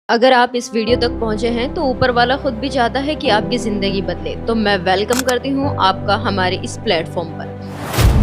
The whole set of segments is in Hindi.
अगर आप इस वीडियो तक पहुंचे हैं तो ऊपर वाला खुद भी चाहता है कि आपकी जिंदगी बदले, तो मैं वेलकम करती हूं आपका हमारे इस प्लेटफॉर्म पर।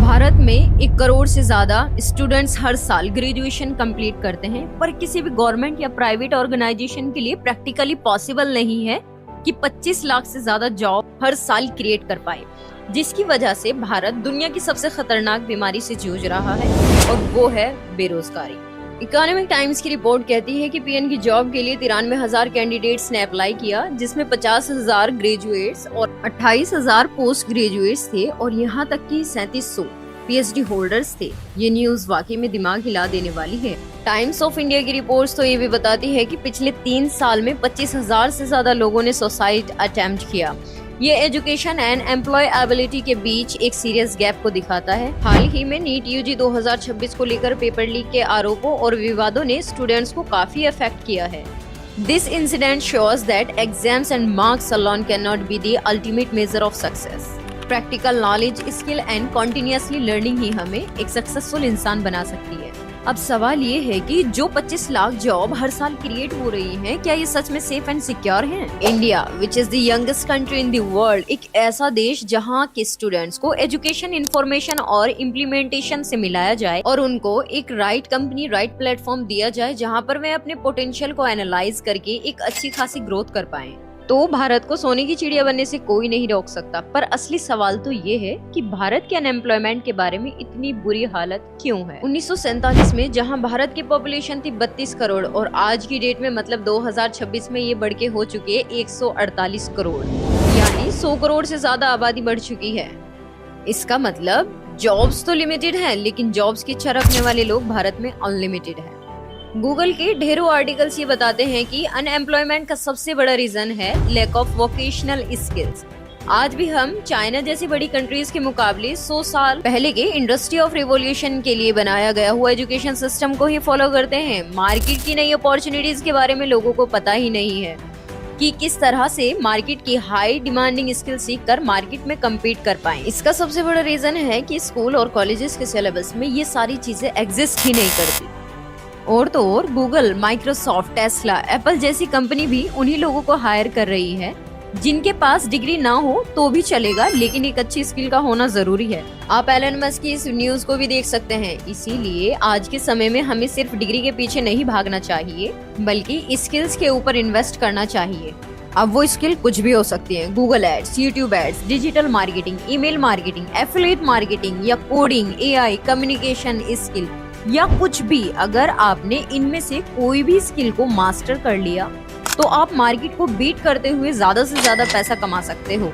भारत में 1 करोड़ से ज्यादा स्टूडेंट्स हर साल ग्रेजुएशन कंप्लीट करते हैं, पर किसी भी गवर्नमेंट या प्राइवेट ऑर्गेनाइजेशन के लिए प्रैक्टिकली पॉसिबल नहीं है कि 25 लाख से ज्यादा जॉब हर साल क्रिएट कर पाए, जिसकी वजह से भारत दुनिया की सबसे खतरनाक बीमारी से जूझ रहा है और वो है बेरोजगारी। इकोनॉमिक टाइम्स की रिपोर्ट कहती है कि पीएन की जॉब के लिए 93,000 कैंडिडेट्स ने अप्लाई किया, जिसमें 50,000 ग्रेजुएट्स और 28,000 पोस्ट ग्रेजुएट्स थे और यहाँ तक कि 3700 पीएचडी होल्डर्स थे। ये न्यूज वाकई में दिमाग हिला देने वाली है। टाइम्स ऑफ इंडिया की रिपोर्ट्स तो ये भी बताती है कि पिछले 3 साल में 25,000 से ज्यादा लोगों ने सुसाइड अटेम्प्ट किया। ये एजुकेशन एंड एम्प्लॉयबिलिटी के बीच एक सीरियस गैप को दिखाता है। हाल ही में नीट यूजी 2026 को लेकर पेपर लीक के आरोपों और विवादों ने स्टूडेंट्स को काफी अफेक्ट किया है। This incident shows that exams and marks alone can not be the ultimate measure of success. Practical knowledge, skill and continuously learning ही हमें एक सक्सेसफुल इंसान बना सकती है। अब सवाल ये है कि जो 25 लाख जॉब हर साल क्रिएट हो रही हैं, क्या ये सच में सेफ एंड सिक्योर हैं? India, which is the youngest country in the world, एक ऐसा देश जहां के स्टूडेंट्स को एजुकेशन, इंफॉर्मेशन और इम्प्लीमेंटेशन से मिलाया जाए और उनको एक राइट कंपनी, राइट प्लेटफॉर्म दिया जाए जहां पर वे अपने पोटेंशियल को एनालाइज करके एक अच्छी खासी ग्रोथ कर पाएं, तो भारत को सोने की चिड़िया बनने से कोई नहीं रोक सकता। पर असली सवाल तो ये है कि भारत के अनएम्प्लॉयमेंट के बारे में इतनी बुरी हालत क्यों है? 1947 में जहां भारत की पॉपुलेशन थी 32 करोड़ और आज की डेट में मतलब 2026 में ये बढ़ के हो चुकी है 148 करोड़, यानी 100 करोड़ से ज्यादा आबादी बढ़ चुकी है। इसका मतलब जॉब्स तो लिमिटेड है, लेकिन जॉब्स की इच्छा रखने वाले लोग भारत में अनलिमिटेड है। गूगल के ढेरों आर्टिकल्स ये बताते हैं कि अनएम्प्लॉयमेंट का सबसे बड़ा रीजन है लैक ऑफ वोकेशनल स्किल्स। आज भी हम चाइना जैसी बड़ी कंट्रीज के मुकाबले 100 साल पहले के इंडस्ट्री ऑफ रिवॉल्यूशन के लिए बनाया गया हुआ एजुकेशन सिस्टम को ही फॉलो करते हैं। मार्केट की नई अपॉर्चुनिटीज के बारे में लोगों को पता ही नहीं है कि किस तरह से मार्केट की हाई डिमांडिंग स्किल सीख कर मार्केट में कम्पीट कर पाएं। इसका सबसे बड़ा रीजन है कि स्कूल और कॉलेजेस के सिलेबस में ये सारी चीजें एग्जिस्ट ही नहीं करती। और तो और गूगल, माइक्रोसॉफ्ट, टेस्ला, एप्पल जैसी कंपनी भी उन्हीं लोगों को हायर कर रही है जिनके पास डिग्री ना हो तो भी चलेगा, लेकिन एक अच्छी स्किल का होना जरूरी है। आप एलन मस्क की इस न्यूज को भी देख सकते हैं। इसीलिए आज के समय में हमें सिर्फ डिग्री के पीछे नहीं भागना चाहिए, बल्कि स्किल्स के ऊपर इन्वेस्ट करना चाहिए। अब वो स्किल कुछ भी हो सकती है। Google ads, YouTube ads, digital marketing, email marketing, affiliate marketing या कोडिंग, एआई, कम्युनिकेशन स्किल या कुछ भी। अगर आपने इनमें से कोई भी स्किल को मास्टर कर लिया तो आप मार्केट को बीट करते हुए ज्यादा से ज्यादा पैसा कमा सकते हो।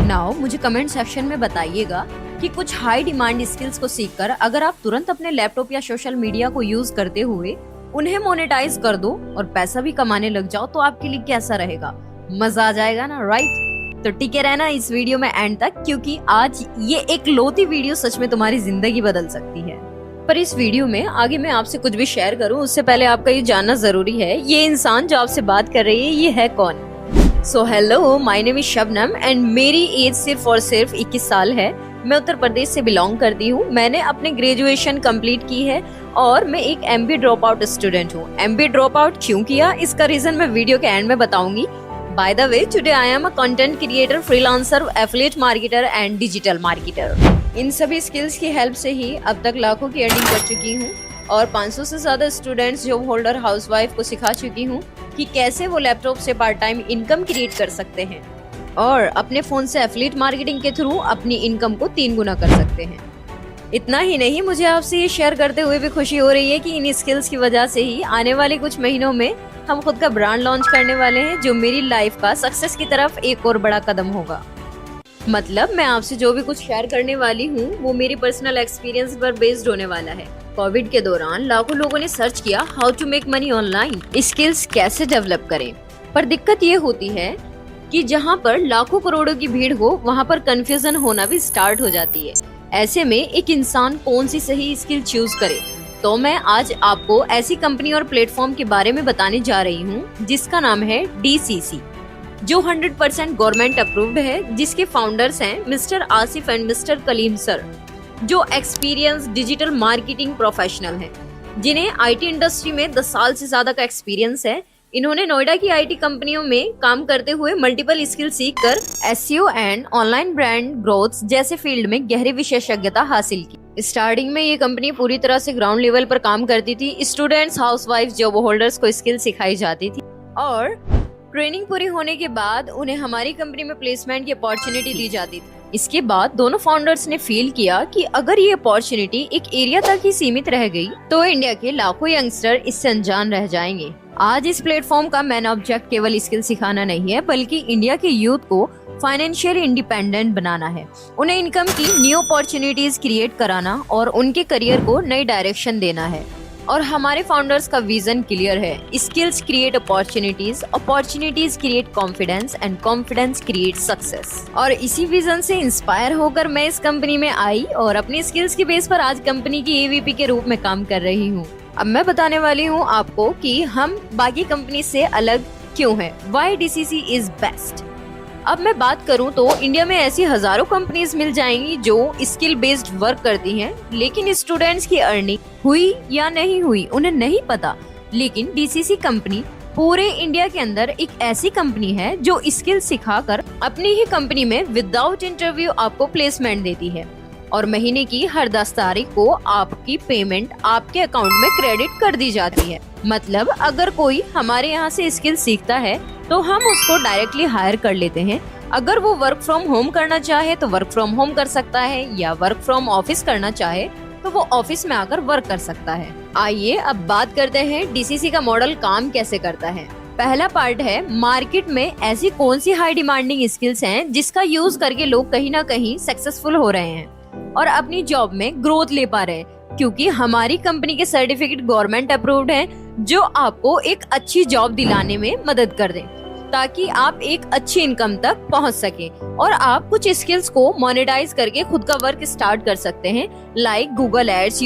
नाउ मुझे कमेंट सेक्शन में बताइएगा कि कुछ हाई डिमांड स्किल्स को सीखकर अगर आप तुरंत अपने लैपटॉप या सोशल मीडिया को यूज करते हुए उन्हें मोनेटाइज कर दो और पैसा भी कमाने लग जाओ तो आपके लिए कैसा रहेगा? मजा आ जाएगा ना, राइट? तो टिके रहना इस वीडियो में एंड तक, क्योंकि आज ये एक लौती वीडियो सच में तुम्हारी जिंदगी बदल सकती है। पर इस वीडियो में आगे मैं आपसे कुछ भी शेयर करूं उससे पहले आपका ये जानना जरूरी है, ये इंसान जो आपसे बात कर रही है ये है कौन? So hello, my name is Shabnam and मेरी एज सिर्फ और सिर्फ 21 साल है। मैं उत्तर प्रदेश से बिलोंग करती हूँ। मैंने अपने ग्रेजुएशन कंप्लीट की है और मैं एक एमबीए ड्रॉप आउट स्टूडेंट हूँ। एमबीए ड्रॉप आउट क्यों किया, इसका रीजन मैं वीडियो के एंड में बताऊंगी। By the way, today I am a content creator, freelancer, affiliate marketer and digital marketer. इन सभी स्किल्स की हेल्प से ही अब तक लाखों की अर्निंग कर चुकी हूँ और 500 से ज्यादा स्टूडेंट्स, जॉब होल्डर, हाउसवाइफ को सिखा चुकी हूँ कि कैसे वो लैपटॉप से पार्ट टाइम इनकम क्रिएट कर सकते हैं और अपने फोन से एफिलिएट मार्केटिंग के थ्रू अपनी इनकम को 3 गुना कर सकते हैं। इतना ही नहीं, मुझे आपसे ये शेयर करते हुए भी खुशी हो रही है कि इन स्किल्स की वजह से ही आने वाले कुछ महीनों में हम खुद का ब्रांड लॉन्च करने वाले हैं, जो मेरी लाइफ का सक्सेस की तरफ एक और बड़ा कदम होगा। मतलब मैं आपसे जो भी कुछ शेयर करने वाली हूँ वो मेरी पर्सनल एक्सपीरियंस पर बेस्ड होने वाला है। कोविड के दौरान लाखों लोगों ने सर्च किया how to make money online, skills कैसे डेवलप करें। पर दिक्कत ये होती है कि जहाँ पर लाखों करोड़ों की भीड़ हो वहाँ पर कंफ्यूजन होना भी स्टार्ट हो जाती है। ऐसे में एक इंसान कौन सी सही स्किल चूज करे, तो मैं आज आपको ऐसी कंपनी और प्लेटफॉर्म के बारे में बताने जा रही हूँ जिसका नाम है DCC, जो 100% गवर्नमेंट अप्रूव्ड है, जिसके फाउंडर्स हैं mister Asif and mister Kaleem sir, जो एक्सपीरियंस डिजिटल मार्केटिंग प्रोफेशनल हैं, जिन्हें IT इंडस्ट्री में 10 साल से ज्यादा का एक्सपीरियंस है। इन्होंने नोएडा की आईटी कंपनियों में काम करते हुए मल्टीपल स्किल सीखकर SEO and online brand growth जैसे फील्ड में गहरी विशेषज्ञता हासिल की। स्टार्टिंग में ये कंपनी पूरी तरह से ग्राउंड लेवल पर काम करती थी। स्टूडेंट्स, हाउसवाइफ, जॉब होल्डर्स को स्किल सिखाई जाती थी और ट्रेनिंग पूरी होने के बाद उन्हें हमारी कंपनी में प्लेसमेंट की अपॉर्चुनिटी दी जाती थी। इसके बाद दोनों फाउंडर्स ने फील किया कि अगर ये अपॉर्चुनिटी एक एरिया तक ही सीमित रह गई तो इंडिया के लाखों यंगस्टर इससे अनजान रह जाएंगे। आज इस प्लेटफॉर्म का मेन ऑब्जेक्ट केवल स्किल सिखाना नहीं है, बल्कि इंडिया के यूथ को फाइनेंशियली इंडिपेंडेंट बनाना है, उन्हें इनकम की न्यू अपॉर्चुनिटीज क्रिएट कराना और उनके करियर को नई डायरेक्शन देना है। और हमारे फाउंडर्स का विजन क्लियर है, skills create opportunities, opportunities create confidence and confidence create success. और इसी विजन से इंस्पायर होकर मैं इस कंपनी में आई और अपनी स्किल्स की बेस पर आज कंपनी की एवीपी के रूप में काम कर रही हूँ। अब मैं बताने वाली हूँ आपको कि हम बाकी कंपनी से अलग क्यों हैं, व्हाई डीसीसी इज बेस्ट। अब मैं बात करूं तो इंडिया में ऐसी हजारों कंपनीज मिल जाएंगी जो स्किल बेस्ड वर्क करती हैं, लेकिन स्टूडेंट्स की अर्निंग हुई या नहीं हुई उन्हें नहीं पता। लेकिन डीसीसी कंपनी पूरे इंडिया के अंदर एक ऐसी कंपनी है जो स्किल सिखाकर अपनी ही कंपनी में विदाउट इंटरव्यू आपको प्लेसमेंट देती है और महीने की हर 10 तारीख को आपकी पेमेंट आपके अकाउंट में क्रेडिट कर दी जाती है। मतलब अगर कोई हमारे यहाँ से स्किल सीखता है तो हम उसको डायरेक्टली हायर कर लेते हैं। अगर वो वर्क फ्रॉम होम करना चाहे तो वर्क फ्रॉम होम कर सकता है, या वर्क फ्रॉम ऑफिस करना चाहे तो वो ऑफिस में आकर वर्क कर सकता है। आइए अब बात करते हैं डीसीसी का मॉडल काम कैसे करता है। पहला पार्ट है, मार्केट में ऐसी कौन सी हाई डिमांडिंग स्किल्स हैं जिसका यूज करके लोग कहीं ना कहीं सक्सेसफुल हो रहे हैं और अपनी जॉब में ग्रोथ ले पा रहे हैं, क्योंकि हमारी कंपनी के सर्टिफिकेट गवर्नमेंट अप्रूव्ड हैं जो आपको एक अच्छी जॉब दिलाने में मदद कर दें ताकि आप एक अच्छी इनकम तक पहुंच सके और आप कुछ स्किल्स को मोनेटाइज करके खुद का वर्क स्टार्ट कर सकते हैं, like Google ads,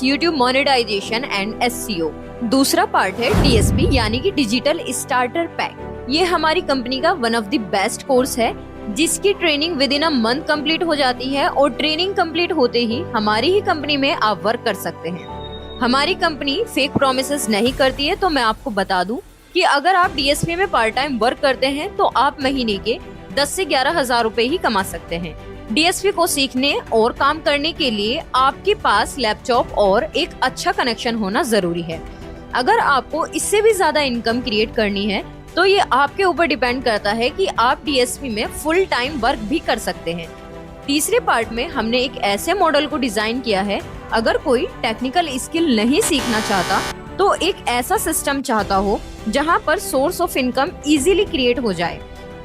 YouTube monetization and SEO. दूसरा पार्ट है डीएसपी यानी कि डिजिटल स्टार्टर पैक। ये हमारी कंपनी का one of the best course है जिसकी training within a month complete हो जाती है और ट्रेनिंग कंप्लीट होते ही हमारी ही कंपनी में आप वर्क कर सकते हैं। हमारी कंपनी फेक प्रोमिसेस नहीं करती है, तो मैं आपको बता दूं कि अगर आप डीएसपी में पार्ट टाइम वर्क करते हैं तो आप महीने के 10 से 11 हजार रुपए ही कमा सकते हैं। डीएसपी को सीखने और काम करने के लिए आपके पास लैपटॉप और एक अच्छा कनेक्शन होना जरूरी है। अगर आपको इससे भी ज्यादा इनकम क्रिएट करनी है तो ये आपके ऊपर डिपेंड करता है कि आप डीएसपी में फुल टाइम वर्क भी कर सकते हैं। तीसरे पार्ट में हमने एक ऐसे मॉडल को डिजाइन किया है, अगर कोई टेक्निकल स्किल नहीं सीखना चाहता तो एक ऐसा सिस्टम चाहता हो जहां पर source of income easily create हो जाए।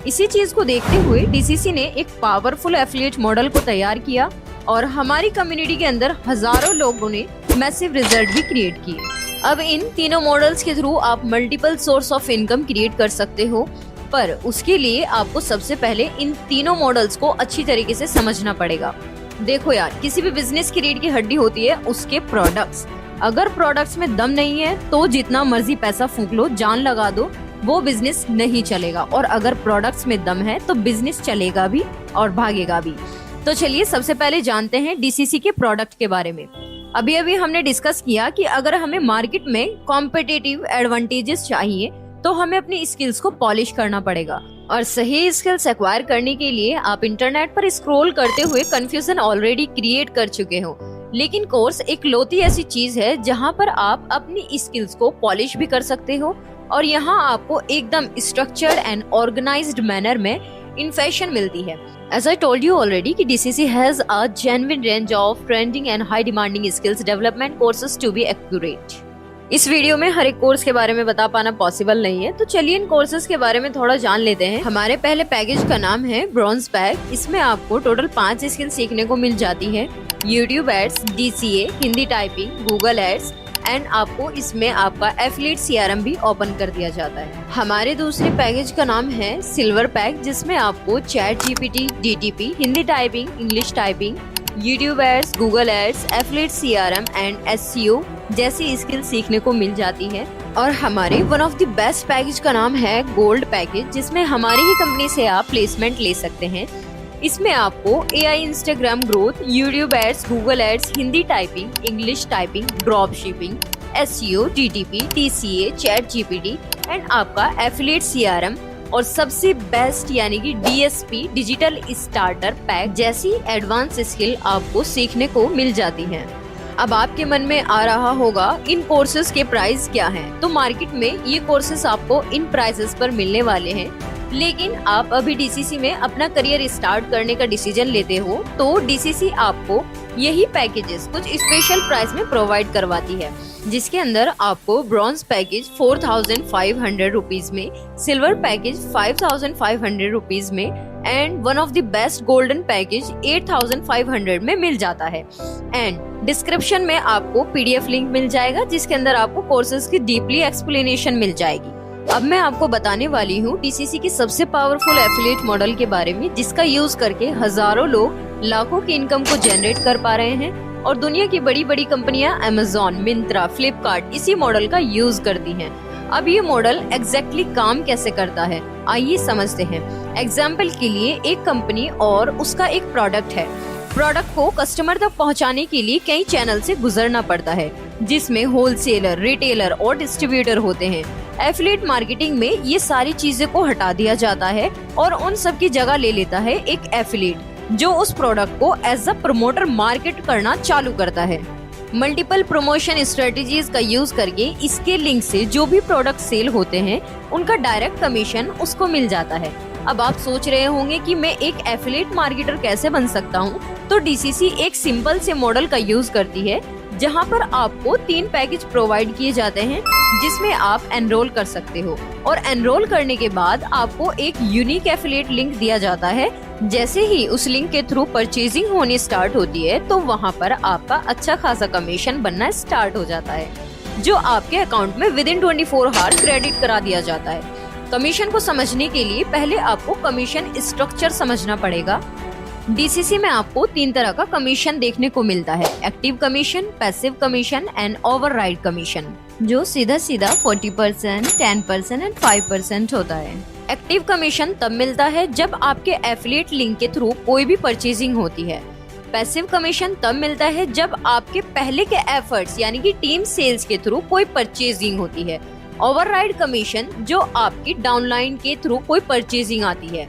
इसी चीज को देखते हुए डीसीसी ने एक पावरफुल एफिलिएट मॉडल को तैयार किया और हमारी कम्युनिटी के अंदर हजारों लोगों ने मैसिव रिजल्ट भी क्रिएट किए। अब इन तीनों मॉडल्स के थ्रू आप multiple source of income create कर सकते हो, पर उसके लिए आपको सबसे पहले इन तीनों मॉडल्स को अच्छी तरीके से समझना पड़ेगा। देखो यार, किसी भी बिजनेस की रीढ़ की हड्डी होती है उसके प्रोडक्ट्स। अगर प्रोडक्ट्स में दम नहीं है तो जितना मर्जी पैसा फूंक लो, जान लगा दो, वो बिजनेस नहीं चलेगा। और अगर प्रोडक्ट्स में दम है तो बिजनेस चलेगा भी और भागेगा भी। तो चलिए सबसे पहले जानते हैं डीसीसी के प्रोडक्ट के बारे में। अभी हमने डिस्कस किया कि अगर हमें मार्केट में कॉम्पिटिटिव एडवांटेजेस चाहिए तो हमें अपनी स्किल्स को पॉलिश करना पड़ेगा और सही स्किल्स एक्वायर करने के लिए आप इंटरनेट पर स्क्रॉल करते हुए कंफ्यूजन ऑलरेडी क्रिएट कर चुके हो। लेकिन कोर्स एक लोती ऐसी चीज है जहां पर आप अपनी स्किल्स को पॉलिश भी कर सकते हो और यहां आपको एकदम स्ट्रक्चर्ड एंड ऑर्गेनाइज्ड मैनर में इन्फॉर्मेशन मिलती है। As I told you already कि DCC has a genuine range of trending and high demanding skills development courses to be accurate। इस वीडियो में हर एक कोर्स के बारे में बता पाना पॉसिबल नहीं है, तो चलिए इन कोर्सेज के बारे में थोड़ा जान लेते हैं। हमारे पहले पैकेज का नाम है ब्रॉन्ज पैक। इसमें आपको टोटल 5 स्किल सीखने को मिल जाती है, YouTube ads, DCA, Hindi typing, Google ads and आपको इसमें आपका एफिलिएट CRM भी ओपन कर दिया जाता है। हमारे दूसरे पैकेज का नाम है सिल्वर पैक, जिसमें आपको ChatGPT, DTP, Hindi typing, English typing, YouTube ads, Google ads, affiliate CRM and SEO जैसी स्किल सीखने को मिल जाती है। और हमारे one of the best package का नाम है गोल्ड पैकेज, जिसमें हमारी ही कंपनी से आप प्लेसमेंट ले सकते हैं। इसमें आपको AI, Instagram growth, YouTube ads, Google ads, Hindi typing, English typing, drop shipping, SEO, DTP, TCA, ChatGPT and आपका एफिलिएट CRM और सबसे बेस्ट यानी कि DSP डिजिटल स्टार्टर पैक जैसी एडवांस स्किल आपको सीखने को मिल जाती हैं। अब आपके मन में आ रहा होगा इन कोर्सेज के प्राइस क्या हैं? तो मार्केट में ये कोर्सेज आपको इन प्राइसेस पर मिलने वाले हैं, लेकिन आप अभी DCC में अपना करियर स्टार्ट करने का डिसीजन लेते हो तो DCC आपको यही पैकेजेस कुछ स्पेशल प्राइस में प्रोवाइड करवाती है, जिसके अंदर आपको ब्रॉन्ज पैकेज 4,500 रुपीज में, सिल्वर पैकेज 5,500 रुपीज में and one of the best golden package 8,500 में मिल जाता है। एंड डिस्क्रिप्शन में आपको PDF लिंक मिल जाएगा, जिसके अंदर आपको कोर्सेज की डीपली एक्सप्लेनेशन मिल जाएगी। अब मैं आपको बताने वाली हूँ DCC की सबसे पावरफुल एफिलिएट मॉडल के बारे में, जिसका यूज करके हजारों लोग लाखों की इनकम को जनरेट कर पा रहे हैं और दुनिया की बड़ी बड़ी कंपनियां Amazon, मिंत्रा, फ्लिपकार्ट इसी मॉडल का यूज करती हैं। अब ये मॉडल एग्जैक्टली काम कैसे करता है, आइए समझते हैं। एग्जाम्पल के लिए एक कंपनी और उसका एक प्रोडक्ट है। प्रोडक्ट को कस्टमर तक पहुंचाने के लिए कई चैनल से गुजरना पड़ता है, जिसमें होलसेलर, रिटेलर और डिस्ट्रीब्यूटर होते हैं। एफिलिएट मार्केटिंग में ये सारी चीजें को हटा दिया जाता है और उन सब की जगह ले लेता है एक एफिलिएट, जो उस प्रोडक्ट को एज अ प्रमोटर मार्केट करना चालू करता है। मल्टीपल प्रमोशन स्ट्रेटेजीज का यूज करके इसके लिंक से जो भी प्रोडक्ट सेल होते हैं उनका डायरेक्ट कमीशन उसको मिल जाता है। अब आप सोच रहे होंगे कि मैं एक एफिलिएट मार्केटर कैसे बन सकता हूँ, तो DCC एक सिंपल से मॉडल का यूज करती है, जहाँ पर आपको 3 पैकेज प्रोवाइड किए जाते हैं, जिसमें आप एनरोल कर सकते हो और एनरोल करने के बाद आपको एक यूनिक एफिलिएट लिंक दिया जाता है। जैसे ही उस लिंक के थ्रू परचेजिंग होनी स्टार्ट होती है तो वहाँ पर आपका अच्छा खासा कमीशन बनना स्टार्ट हो जाता है, जो आपके अकाउंट में विद इन 24 आवर क्रेडिट करा दिया जाता है। कमीशन को समझने के लिए पहले आपको कमीशन स्ट्रक्चर समझना पड़ेगा। DCC में आपको 3 तरह का कमीशन देखने को मिलता है, active commission, passive commission and override commission, जो सीधा 40%, 10% एंड 5% होता है। एक्टिव कमीशन तब मिलता है जब आपके एफिलिएट लिंक के थ्रू कोई भी परचेजिंग होती है। पैसिव कमीशन तब मिलता है जब आपके पहले के एफर्ट्स यानी कि टीम सेल्स के थ्रू कोई परचेजिंग होती है। ओवरराइड कमीशन जो आपकी डाउनलाइन के थ्रू कोई परचेजिंग आती है।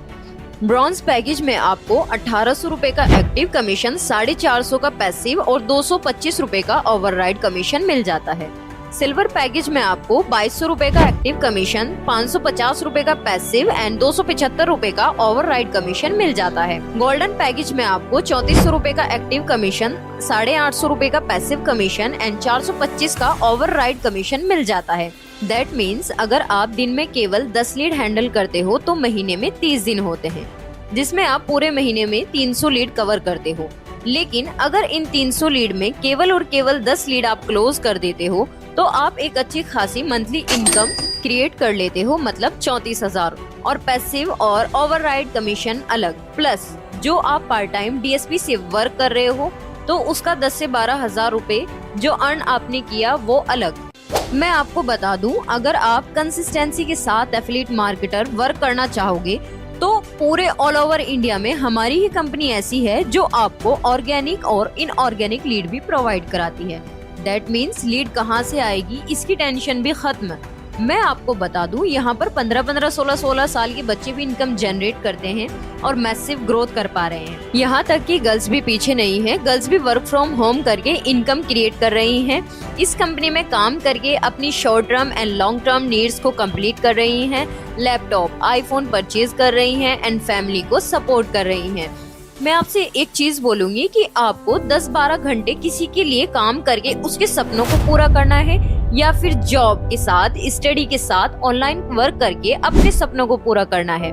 ब्रॉन्ज पैकेज में आपको 1800 रुपए का एक्टिव कमीशन, 450 का पैसिव और 225 रुपए का ओवरराइड कमीशन मिल जाता है। सिल्वर पैकेज में आपको 2200 रुपए का एक्टिव कमीशन, 550 रुपए का पैसिव एंड 275 रुपए का ओवरराइड कमीशन मिल जाता है। गोल्डन पैकेज में आपको 3400 रुपए का एक्टिव कमीशन, 850 रुपए का पैसिव कमीशन एंड 425 का ओवरराइड कमीशन मिल जाता है। दैट मीन्स अगर आप दिन में केवल 10 लीड हैंडल करते हो तो महीने में 30 दिन होते हैं, जिसमें आप पूरे महीने में 300 लीड कवर करते हो। लेकिन अगर इन 300 लीड में केवल और केवल 10 लीड आप क्लोज कर देते हो तो आप एक अच्छी खासी मंथली इनकम क्रिएट कर लेते हो, मतलब 34,000। और पैसिव और ओवरराइड कमीशन अलग, प्लस जो आप पार्ट टाइम DSP से वर्क कर रहे हो तो उसका 10 से 12,000 रुपए जो अर्न आपने किया वो अलग। मैं आपको बता दूं, अगर आप कंसिस्टेंसी के साथ एफिलिएट मार्केटर वर्क करना चाहोगे तो पूरे ऑल ओवर इंडिया में हमारी ही कंपनी ऐसी है जो आपको ऑर्गेनिक और इनऑर्गेनिक लीड भी प्रोवाइड कराती है। दैट मीन्स लीड कहाँ से आएगी इसकी टेंशन भी खत्म। मैं आपको बता दूं, यहाँ पर 15-15, 16-16 साल के बच्चे भी इनकम जनरेट करते हैं और मैसिव ग्रोथ कर पा रहे हैं। यहाँ तक कि गर्ल्स भी पीछे नहीं है, गर्ल्स भी वर्क फ्रॉम होम करके इनकम क्रिएट कर रही हैं। इस कंपनी में काम करके अपनी short term and long term needs को कंप्लीट कर रही हैं, लैपटॉप, आईफोन परचेज कर रही हैं एंड फैमिली को सपोर्ट कर रही हैं। मैं आपसे एक चीज बोलूंगी कि आपको 10-12 घंटे किसी के लिए काम करके उसके सपनों को पूरा करना है या फिर जॉब के साथ, स्टडी के साथ ऑनलाइन वर्क करके अपने सपनों को पूरा करना है।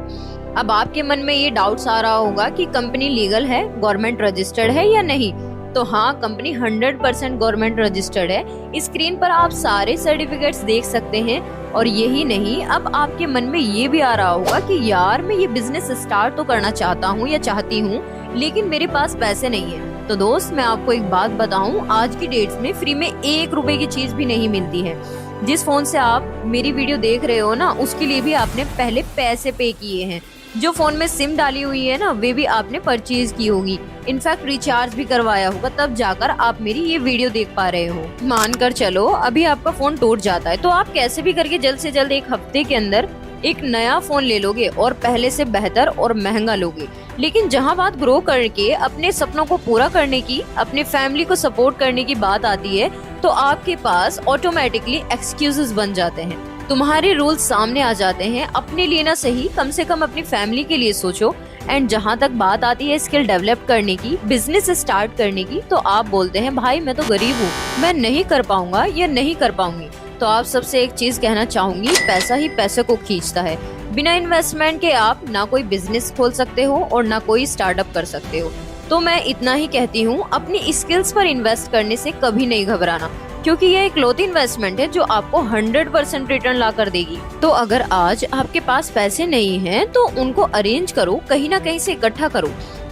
अब आपके मन में ये डाउट्स आ रहा होगा कि कंपनी लीगल है, गवर्नमेंट रजिस्टर्ड है या नहीं। तो हाँ, कंपनी 100% गवर्नमेंट रजिस्टर्ड है। स्क्रीन पर आप सारे सर्टिफिकेट्स देख सकते हैं। और यही नहीं, अब आपके मन में ये भी आ रहा होगा कि यार मैं ये बिजनेस स्टार्ट तो करना चाहता हूँ या चाहती हूँ, लेकिन मेरे पास पैसे नहीं है। तो दोस्त, मैं आपको एक बात बताऊं, आज की डेट्स में फ्री में 1 रुपए की चीज भी नहीं मिलती है। जिस फोन से आप मेरी वीडियो देख रहे हो ना, उसके लिए भी आपने पहले पैसे पे किए हैं। जो फोन में सिम डाली हुई है ना, वे भी आपने परचेज की होगी, इनफैक्ट रिचार्ज भी करवाया होगा, तब जाकर आप मेरी ये वीडियो देख पा रहे हो। मानकर चलो अभी आपका फोन टूट जाता है तो आप कैसे भी करके जल्द से जल्द 1 हफ्ते के अंदर एक नया फोन ले लोगे और पहले से बेहतर और महंगा लोगे। लेकिन जहां बात ग्रो करके अपने सपनों को पूरा करने की, अपने फैमिली को सपोर्ट करने की बात आती है तो आपके पास ऑटोमेटिकली एक्सक्यूजेस बन जाते हैं, तुम्हारे रूल्स सामने आ जाते हैं। अपने लिए ना सही, कम से कम अपनी फैमिली के लिए सोचो। एंड जहाँ तक बात आती है स्किल डेवलप करने की, बिजनेस स्टार्ट करने की, तो आप बोलते हैं भाई मैं तो गरीब हूँ, मैं नहीं कर पाऊंगा या नहीं कर पाऊंगी। तो आप सबसे एक चीज कहना चाहूंगी, पैसा ही पैसे को खींचता है। बिना इन्वेस्टमेंट के आप ना कोई बिजनेस खोल सकते हो और ना कोई स्टार्टअप कर सकते हो। तो मैं इतना ही कहती हूँ, अपनी स्किल्स पर इन्वेस्ट करने से कभी नहीं घबराना, क्योंकि यह एक लौती इन्वेस्टमेंट है जो आपको 100% रिटर्न ला कर देगी। तो अगर आज आपके पास पैसे नहीं हैं तो उनको अरेंज करो, कहीं ना कहीं से इकट्ठा करो,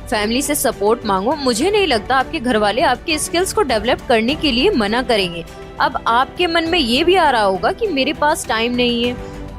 फैमिली से सपोर्ट मांगो। मुझे नहीं लगता आपके घर वाले आपके स्किल्स को डेवलप करने के लिए मना करेंगे। अब आपके मन में ये भी आ रहा होगा कि मेरे पास टाइम नहीं है,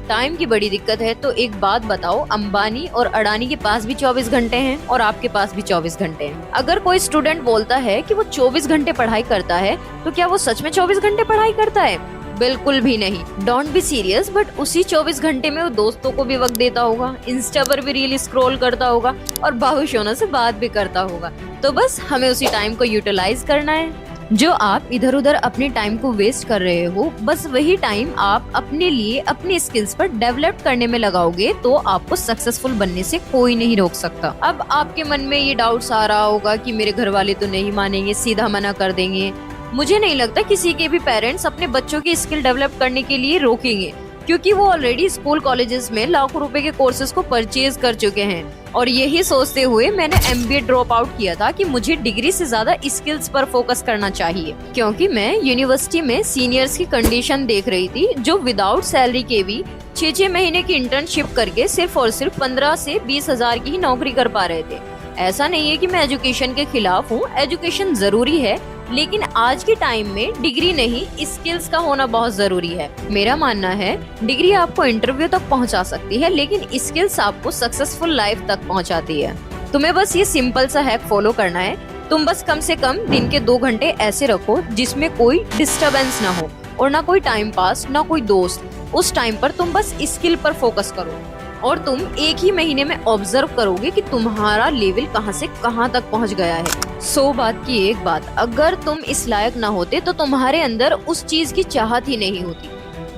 टाइम की बड़ी दिक्कत है। तो एक बात बताओ, अंबानी और अडानी के पास भी 24 घंटे हैं और आपके पास भी 24 घंटे हैं। अगर कोई स्टूडेंट बोलता है कि वो 24 घंटे पढ़ाई करता है तो क्या वो सच में 24 घंटे पढ़ाई करता है? बिल्कुल भी नहीं। डोंट बी सीरियस, बट उसी 24 घंटे में वो दोस्तों को भी वक्त देता होगा, इंस्टा पर भी रील स्क्रॉल करता होगा और बाहुशोना से बात भी करता होगा। तो बस हमें उसी टाइम को यूटिलाइज करना है। जो आप इधर उधर अपने टाइम को वेस्ट कर रहे हो, बस वही टाइम आप अपने लिए, अपनी स्किल्स पर डेवलप करने में लगाओगे तो आपको सक्सेसफुल बनने से कोई नहीं रोक सकता। अब आपके मन में ये डाउट्स आ रहा होगा कि मेरे घर वाले तो नहीं मानेंगे, सीधा मना कर देंगे। मुझे नहीं लगता किसी के भी पेरेंट्स अपने बच्चों की स्किल डेवलप करने के लिए रोकेंगे, क्योंकि वो ऑलरेडी स्कूल कॉलेजेस में लाखों रुपए के कोर्सेज को परचेज कर चुके हैं। और यही सोचते हुए मैंने MBA ड्रॉप आउट किया था कि मुझे डिग्री से ज्यादा स्किल्स पर फोकस करना चाहिए, क्योंकि मैं यूनिवर्सिटी में सीनियर्स की कंडीशन देख रही थी जो विदाउट सैलरी के भी 6-6 महीने की इंटर्नशिप करके सिर्फ और सिर्फ 15 से 20 हजार की ही नौकरी कर पा रहे थे। ऐसा नहीं है कि मैं एजुकेशन के खिलाफ हूँ, एजुकेशन जरूरी है, लेकिन आज के टाइम में डिग्री नहीं स्किल्स का होना बहुत जरूरी है। मेरा मानना है डिग्री आपको इंटरव्यू तक पहुंचा सकती है, लेकिन स्किल्स आपको सक्सेसफुल लाइफ तक पहुंचाती है। तुम्हें बस ये सिंपल सा हैक फॉलो करना है। तुम बस कम से कम दिन के 2 घंटे ऐसे रखो जिसमें कोई डिस्टरबेंस ना हो और ना कोई टाइम पास, ना कोई दोस्त। उस टाइम पर तुम बस स्किल पर फोकस करो और तुम एक ही महीने में ऑब्जर्व करोगे कि तुम्हारा लेवल कहां से कहां तक पहुंच गया है। 100 बात की एक बात, अगर तुम इस लायक ना होते तो तुम्हारे अंदर उस चीज की चाहत ही नहीं होती।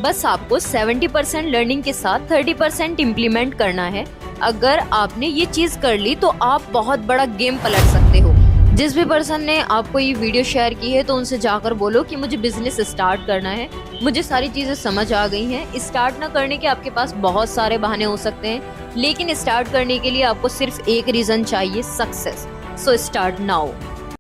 बस आपको 70% लर्निंग के साथ 30% इम्प्लीमेंट करना है। अगर आपने ये चीज कर ली तो आप बहुत बड़ा गेम पलट सकते हो। जिस भी पर्सन ने आपको ये वीडियो शेयर की है तो उनसे जाकर बोलो कि मुझे बिजनेस स्टार्ट करना है, मुझे सारी चीजें समझ आ गई हैं। स्टार्ट ना करने के आपके पास बहुत सारे बहाने हो सकते हैं, लेकिन स्टार्ट करने के लिए आपको सिर्फ एक रीजन चाहिए, सक्सेस। So start now.